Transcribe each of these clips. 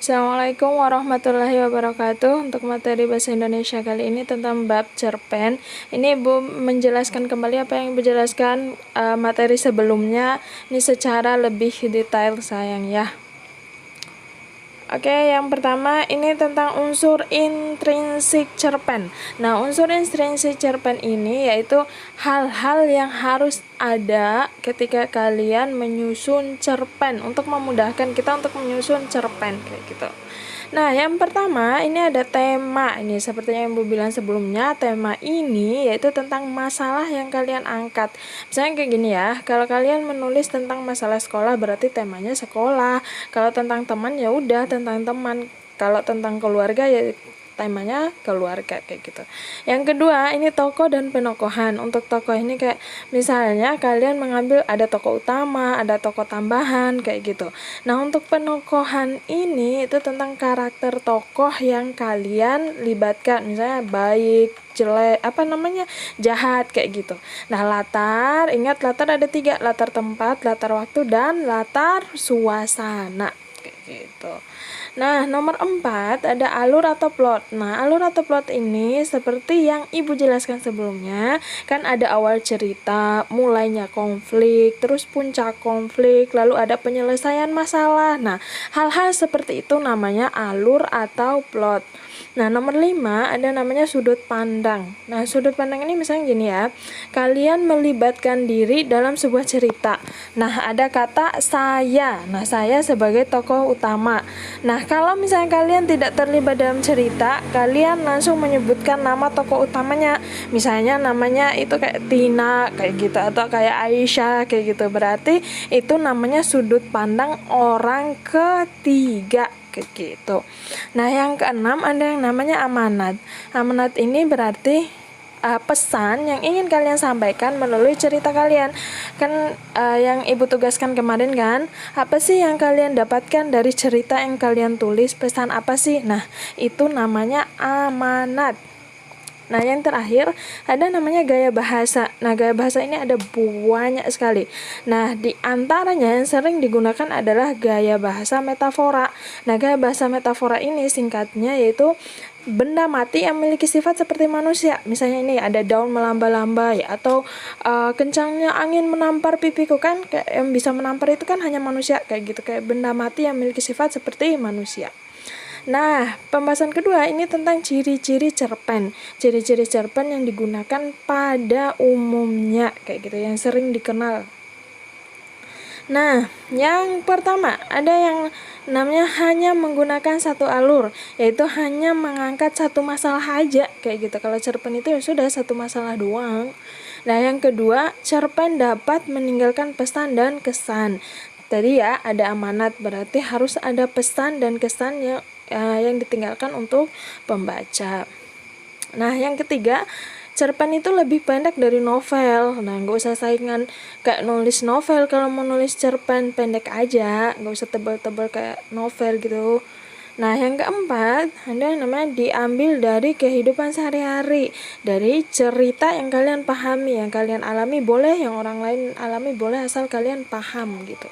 Assalamualaikum warahmatullahi wabarakatuh. Untuk materi bahasa Indonesia kali ini tentang bab cerpen. Ini Ibu menjelaskan kembali apa yang Ibu jelaskan materi sebelumnya. Ini secara lebih detail sayang ya. Oke, yang pertama ini tentang unsur intrinsik cerpen. Nah, unsur intrinsik cerpen ini yaitu hal-hal yang harus ada ketika kalian menyusun cerpen, untuk memudahkan kita untuk menyusun cerpen kayak gitu. Nah, yang pertama ini ada tema. Ini seperti yang Ibu bilang sebelumnya, tema ini yaitu tentang masalah yang kalian angkat. Misalnya kayak gini ya, kalau kalian menulis tentang masalah sekolah berarti temanya sekolah. Kalau tentang teman ya udah tentang teman. Kalau tentang keluarga ya temanya keluarga kayak gitu. Yang kedua ini tokoh dan penokohan. Untuk tokoh ini kayak misalnya kalian mengambil ada tokoh utama, ada tokoh tambahan kayak gitu. Nah, untuk penokohan ini itu tentang karakter tokoh yang kalian libatkan, misalnya baik, jelek, jahat kayak gitu. Nah, latar, ingat latar ada 3, latar tempat, latar waktu, dan latar suasana kayak gitu. Nah, nomor 4 ada alur atau plot. Nah, alur atau plot ini seperti yang Ibu jelaskan sebelumnya, kan ada awal cerita, mulainya konflik, terus puncak konflik, lalu ada penyelesaian masalah. Nah, hal-hal seperti itu namanya alur atau plot. Nah, nomor 5 ada namanya sudut pandang. Nah, sudut pandang ini misalnya gini ya, kalian melibatkan diri dalam sebuah cerita. Nah, ada kata saya. Nah, saya sebagai tokoh utama. Nah, kalau misalnya kalian tidak terlibat dalam cerita, kalian langsung menyebutkan nama tokoh utamanya. Misalnya namanya itu kayak Tina kayak gitu, atau kayak Aisyah kayak gitu. Berarti itu namanya sudut pandang orang ketiga kayak gitu. Nah, yang keenam ada yang namanya amanat. Amanat ini berarti pesan yang ingin kalian sampaikan melalui cerita kalian. Kan yang Ibu tugaskan kemarin kan, apa sih yang kalian dapatkan dari cerita yang kalian tulis, pesan apa sih? Nah, itu namanya amanat. Nah, yang terakhir ada namanya gaya bahasa. Nah, gaya bahasa ini ada banyak sekali. Nah, di antaranya yang sering digunakan adalah gaya bahasa metafora. Nah, gaya bahasa metafora ini singkatnya yaitu benda mati yang memiliki sifat seperti manusia. Misalnya ini ada daun melamba-lambai, atau kencangnya angin menampar pipiku, kan kayak yang bisa menampar itu kan hanya manusia kayak gitu, kayak benda mati yang memiliki sifat seperti manusia. Nah, pembahasan kedua ini tentang ciri-ciri cerpen. Ciri-ciri cerpen yang digunakan pada umumnya kayak gitu, yang sering dikenal. Nah, yang pertama ada yang namanya hanya menggunakan satu alur, yaitu hanya mengangkat satu masalah aja kayak gitu. Kalau cerpen itu ya sudah satu masalah doang. Nah, yang kedua, cerpen dapat meninggalkan pesan dan kesan. Tadi ya ada amanat, berarti harus ada pesan dan kesan yang ditinggalkan untuk pembaca. Nah, yang ketiga, cerpen itu lebih pendek dari novel. Nah, nggak usah saingan kayak nulis novel. Kalau mau nulis cerpen pendek aja, nggak usah tebal-tebal kayak novel gitu. Nah, yang keempat ada yang namanya diambil dari kehidupan sehari-hari, dari cerita yang kalian pahami, yang kalian alami boleh, yang orang lain alami boleh, asal kalian paham gitu.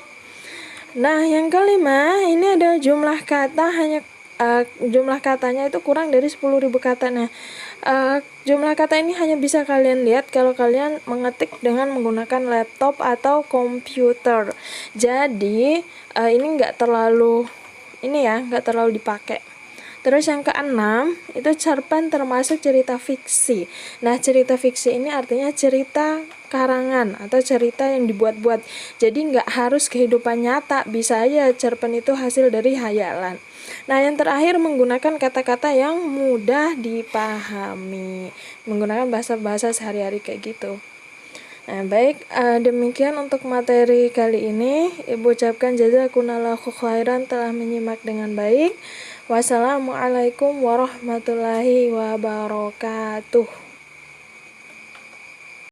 Nah, yang kelima ini ada jumlah kata, hanya jumlah katanya itu kurang dari 10.000 kata. Nah, jumlah kata ini hanya bisa kalian lihat kalau kalian mengetik dengan menggunakan laptop atau komputer. Jadi ini nggak terlalu dipakai. Terus yang keenam itu cerpen termasuk cerita fiksi. Nah, cerita fiksi ini artinya cerita karangan atau cerita yang dibuat-buat. Jadi nggak harus kehidupan nyata, bisa aja cerpen itu hasil dari hayalan. Nah, yang terakhir menggunakan kata-kata yang mudah dipahami, menggunakan bahasa-bahasa sehari-hari kayak gitu. Nah, baik, demikian untuk materi kali ini. Ibu ucapkan jazakumullahu khairan telah menyimak dengan baik. Wassalamualaikum warahmatullahi wabarakatuh.